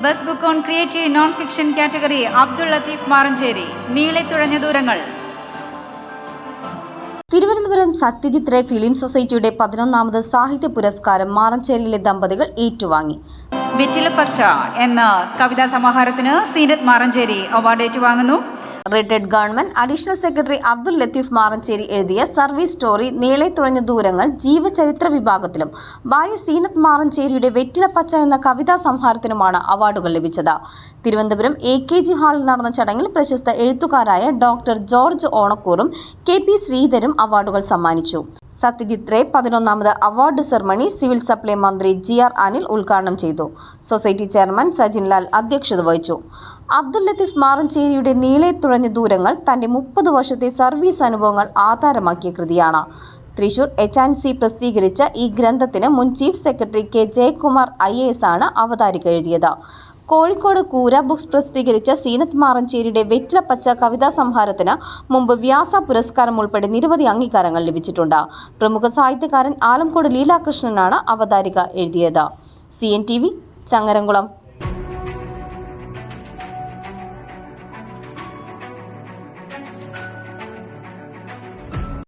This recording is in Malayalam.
Bus book on creative non fiction category Abdul Latheef Maranchery. നീളെ തുഴഞ്ഞ ദൂരങ്ങൾ. തിരുവനന്തപുരം സത്യജിത് റേ ഫിലിം സൊസൈറ്റിയുടെ 11ാമത് സാഹിത്യ പുരസ്കാരം മാറഞ്ചേരിയിലെ ദമ്പതികൾ ഏറ്റുവാങ്ങി. വെറ്റിലപ്പച്ച എന്ന കവിതാ സമാഹാരത്തിന് സീനത്ത് മാറഞ്ചേരി അവാർഡ് ഏറ്റുവാങ്ങുന്നു. Retired government additional secretary Abdul Latheef Maranchery എഴുതിയ സർവീസ് സ്റ്റോറി നീളെ തുഴഞ്ഞ ദൂരങ്ങൾ ജീവചരിത്ര വിഭാഗത്തിലും ഭാര്യ സീനത്ത് മാറഞ്ചേരിയുടെ വെറ്റിലപ്പച്ച എന്ന കവിതാ സംഹാരത്തിനുമാണ് അവാർഡുകൾ ലഭിച്ചത്. തിരുവനന്തപുരം AKG ഹാളിൽ നടന്ന ചടങ്ങിൽ പ്രശസ്ത എഴുത്തുകാരായ ഡോക്ടർ ജോർജ് ഓണക്കൂറും KP ശ്രീധരും അവാർഡുകൾ സമ്മാനിച്ചു. സത്യജിത് റേ 11ാമത് അവാർഡ് സെറമണി സിവിൽ സപ്ലൈ മന്ത്രി GR അനിൽ ഉദ്ഘാടനം ചെയ്തു. സൊസൈറ്റി ചെയർമാൻ സജിൻ ലാൽ അധ്യക്ഷത വഹിച്ചു. അബ്ദുൾ ലത്തീഫ് മാറഞ്ചേരിയുടെ നീളെ തുഴഞ്ഞ ദൂരങ്ങൾ തന്റെ 30 വർഷത്തെ സർവീസ് അനുഭവങ്ങൾ ആധാരമാക്കിയ കൃതിയാണ്. തൃശൂർ HNC പ്രസിദ്ധീകരിച്ച ഈ ഗ്രന്ഥത്തിന് മുൻ chief secretary K Jayakumar IAS ആണ് അവതാരിക എഴുതിയത്. കോഴിക്കോട് കൂര ബുക്സ് പ്രസിദ്ധീകരിച്ച സീനത്ത് മാറഞ്ചേരിയുടെ വെറ്റിലപ്പച്ച കവിതാ സംഹാരത്തിന് മുമ്പ് വ്യാസ പുരസ്കാരം ഉൾപ്പെടെ നിരവധി അംഗീകാരങ്ങൾ ലഭിച്ചിട്ടുണ്ട്. പ്രമുഖ സാഹിത്യകാരൻ ആലംകോട് ലീലാകൃഷ്ണനാണ് അവതാരിക എഴുതിയത്. CNTV ചങ്ങരംകുളം.